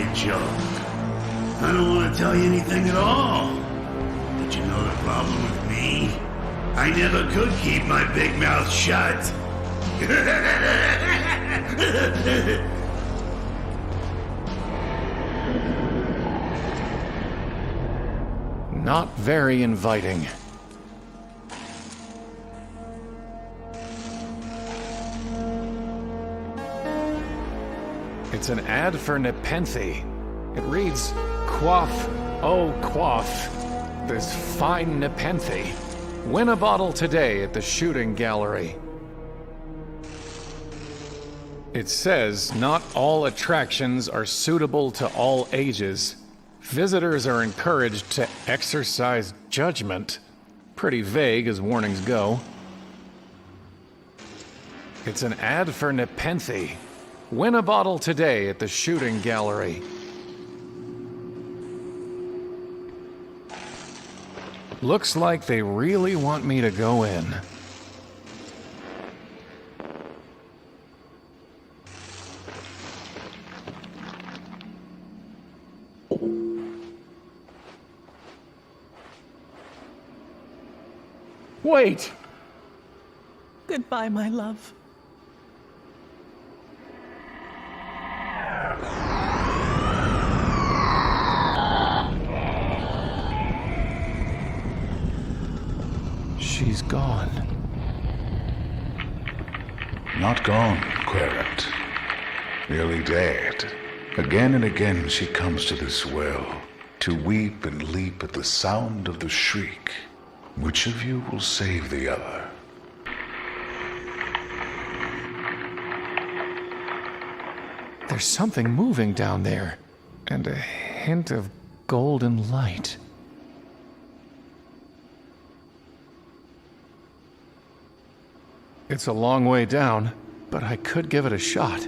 you joke. I don't want to tell you anything at all. But you know the problem with me? I never could keep my big mouth shut. Not very inviting. It's an ad for Nepenthe. It reads, "Quaff, oh quaff, this fine Nepenthe. Win a bottle today at the shooting gallery." It says not all attractions are suitable to all ages. Visitors are encouraged to exercise judgment. Pretty vague as warnings go. It's an ad for Nepenthe. Win a bottle today at the shooting gallery. Looks like they really want me to go in. Wait! Goodbye, my love. She's gone. Not gone, Querent. Nearly dead. Again and again she comes to this well, to weep and leap at the sound of the shriek. Which of you will save the other? There's something moving down there, and a hint of golden light. It's a long way down, but I could give it a shot.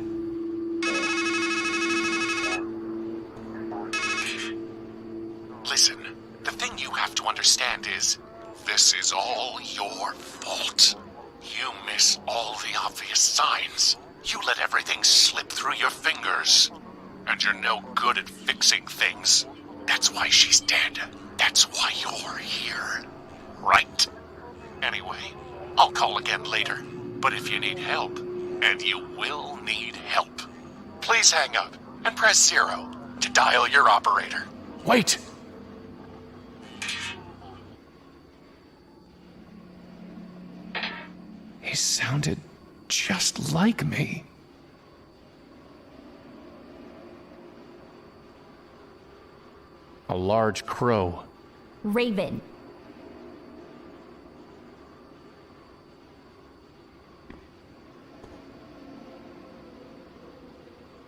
Listen, the thing you have to understand is, this is all your fault. You miss all the obvious signs. You let everything slip through your fingers. And you're no good at fixing things. That's why she's dead. That's why you're here. Right. Anyway, I'll call again later. But if you need help, and you will need help, please hang up and press 0 to dial your operator. Wait! He sounded just like me. A large crow. Raven.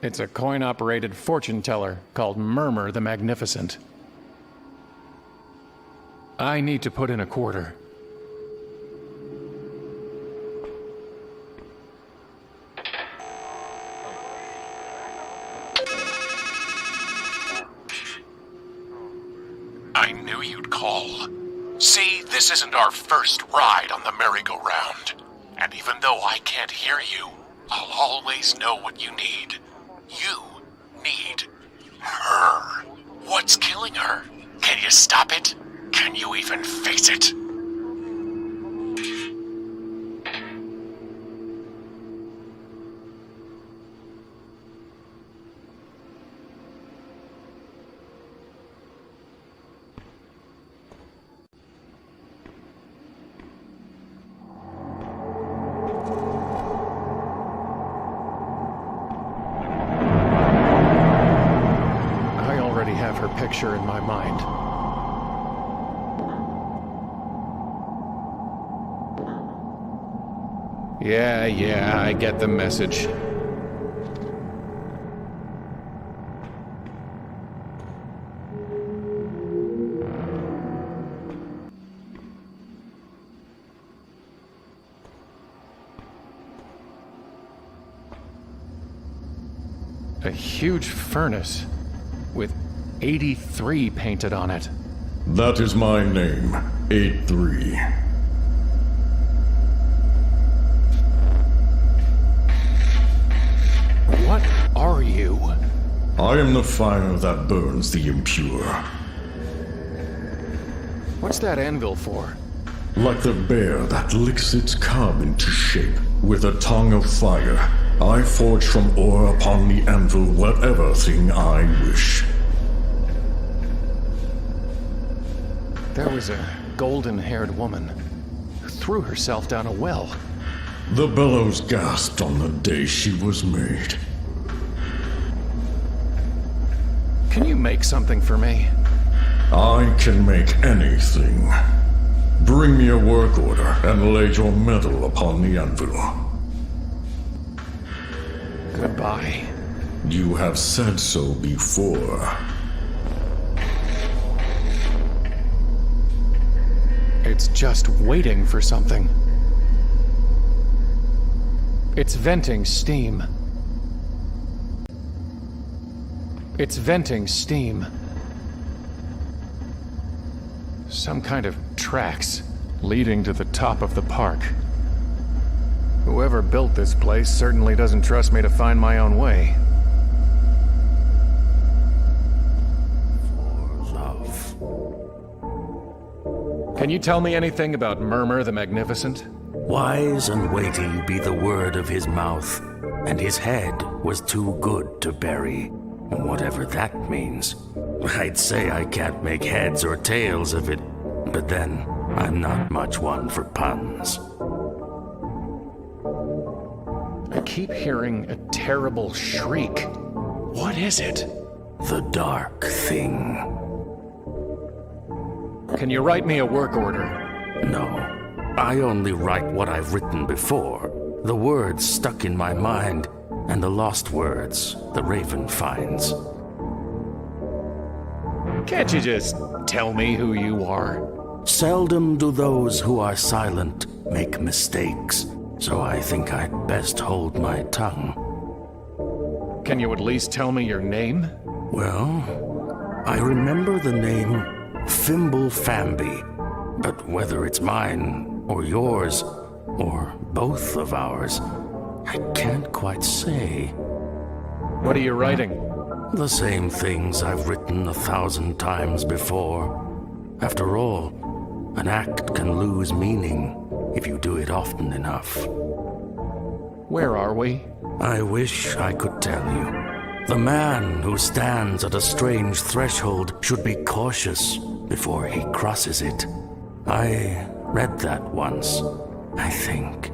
It's a coin-operated fortune teller called Murmur the Magnificent. I need to put in a quarter. I knew you'd call. See, this isn't our first ride on the merry-go-round. And even though I can't hear you, I'll always know what you need. You need her. What's killing her? Can you stop it? Can you even face it? Her picture in my mind. Yeah, I get the message. A huge furnace with 83 painted on it. That is my name, 83. What are you? I am the fire that burns the impure. What's that anvil for? Like the bear that licks its cub into shape with a tongue of fire, I forge from ore upon the anvil whatever thing I wish. There was a golden-haired woman who threw herself down a well. The bellows gasped on the day she was made. Can you make something for me? I can make anything. Bring me a work order and lay your metal upon the anvil. Goodbye. You have said so before. It's just waiting for something. It's venting steam. It's venting steam. Some kind of tracks leading to the top of the park. Whoever built this place certainly doesn't trust me to find my own way. For love. Can you tell me anything about Murmur the Magnificent? Wise and weighty be the word of his mouth, and his head was too good to bury, whatever that means. I'd say I can't make heads or tails of it, but then I'm not much one for puns. I keep hearing a terrible shriek. What is it? The dark thing. Can you write me a work order? No. I only write what I've written before. The words stuck in my mind, and the lost words the Raven finds. Can't you just tell me who you are? Seldom do those who are silent make mistakes, so I think I'd best hold my tongue. Can you at least tell me your name? Well, I remember the name Fimble Famby, but whether it's mine or yours, or both of ours, I can't quite say. What are you writing? The same things I've written 1,000 times before. After all, an act can lose meaning if you do it often enough. Where are we? I wish I could tell you. The man who stands at a strange threshold should be cautious before he crosses it. I read that once, I think.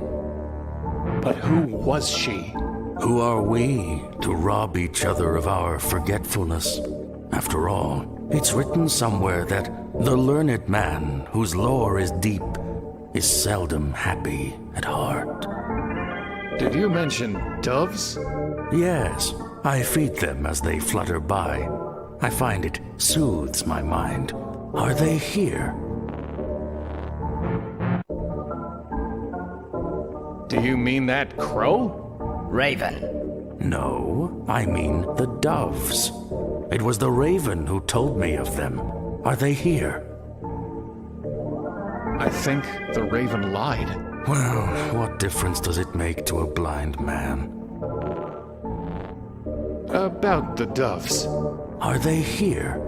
But who was she? Who are we to rob each other of our forgetfulness? After all, it's written somewhere that the learned man whose lore is deep is seldom happy at heart. Did you mention doves? Yes, I feed them as they flutter by. I find it soothes my mind. Are they here? Do you mean that crow? Raven. No, I mean the doves. It was the raven who told me of them. Are they here? I think the raven lied. Well, what difference does it make to a blind man? About the doves. Are they here?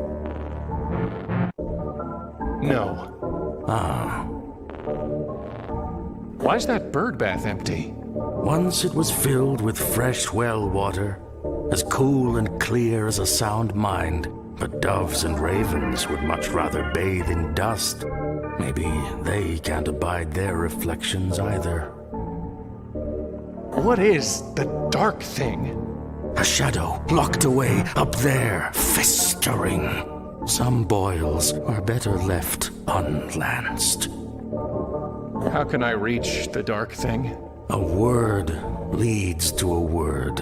No. Ah. Why's that bird bath empty? Once it was filled with fresh well water, as cool and clear as a sound mind. But doves and ravens would much rather bathe in dust. Maybe they can't abide their reflections either. What is the dark thing? A shadow locked away up there, festering. Some boils are better left unlanced. How can I reach the dark thing? A word leads to a word,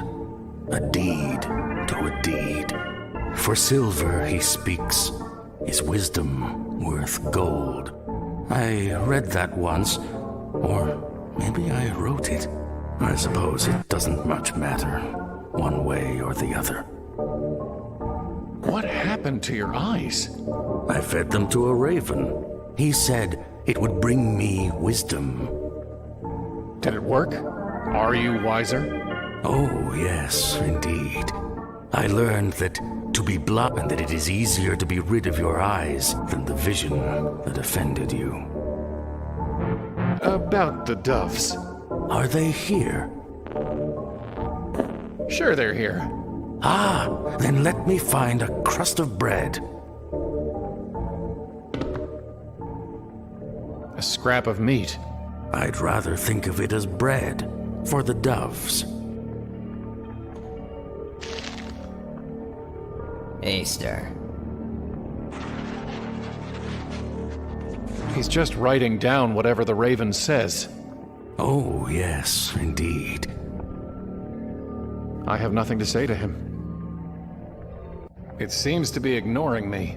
a deed to a deed. For silver he speaks, is wisdom worth gold. I read that once, or maybe I wrote it. I suppose it doesn't much matter, one way or the other. What happened to your eyes? I fed them to a raven. He said it would bring me wisdom. Did it work? Are you wiser? Oh, yes, indeed. I learned that to be blind, and that it is easier to be rid of your eyes than the vision that offended you. About the doves. Are they here? Sure they're here. Ah, then let me find a crust of bread. A scrap of meat. I'd rather think of it as bread for the doves. Easter. He's just writing down whatever the raven says. Oh, yes, indeed. I have nothing to say to him. It seems to be ignoring me.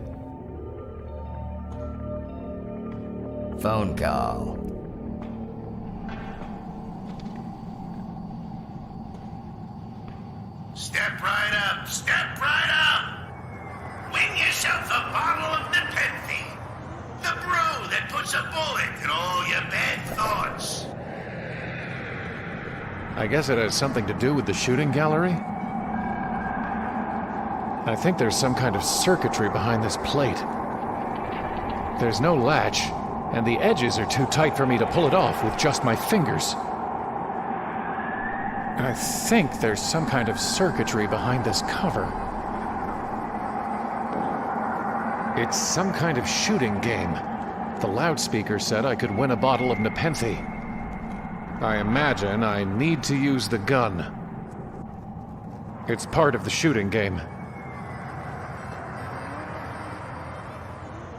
Phone call. Step right up, step right up! Win yourself a bottle of Nepenthe, the brew that puts a bullet in all your bad thoughts. I guess it has something to do with the shooting gallery? I think there's some kind of circuitry behind this plate. There's no latch, and the edges are too tight for me to pull it off with just my fingers. I think there's some kind of circuitry behind this cover. It's some kind of shooting game. The loudspeaker said I could win a bottle of Nepenthe. I imagine I need to use the gun. It's part of the shooting game.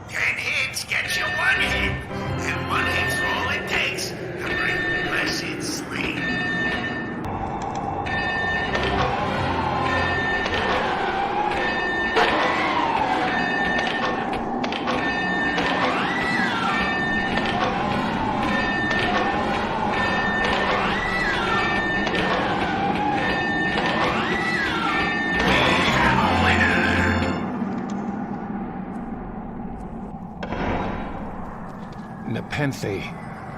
10 hits get you 1 hit, and 1 hit's all it takes to bring blessed sleep. Nepenthe,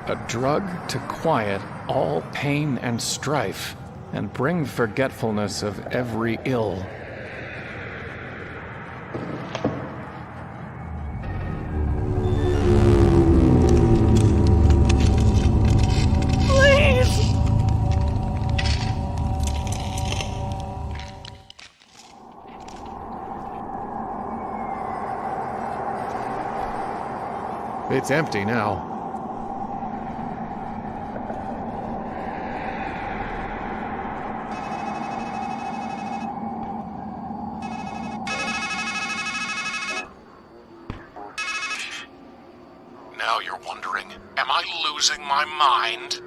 a drug to quiet all pain and strife, and bring forgetfulness of every ill. It's empty now. Now you're wondering, am I losing my mind?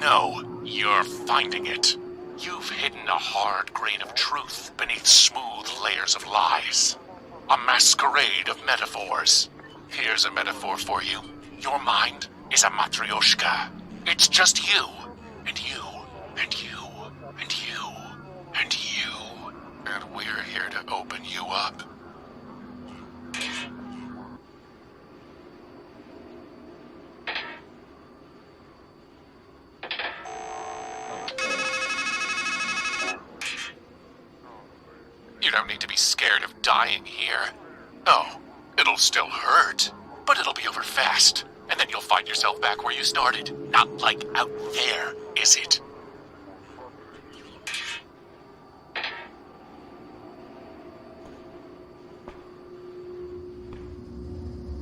No, you're finding it. You've hidden a hard grain of truth beneath smooth layers of lies. A masquerade of metaphors. Here's a metaphor for you. Your mind is a matryoshka. It's just you, and you, and you, and you, and you. And we're here to open you up. You don't need to be scared of dying here. Oh. It'll still hurt, but it'll be over fast. And then you'll find yourself back where you started. Not like out there, is it?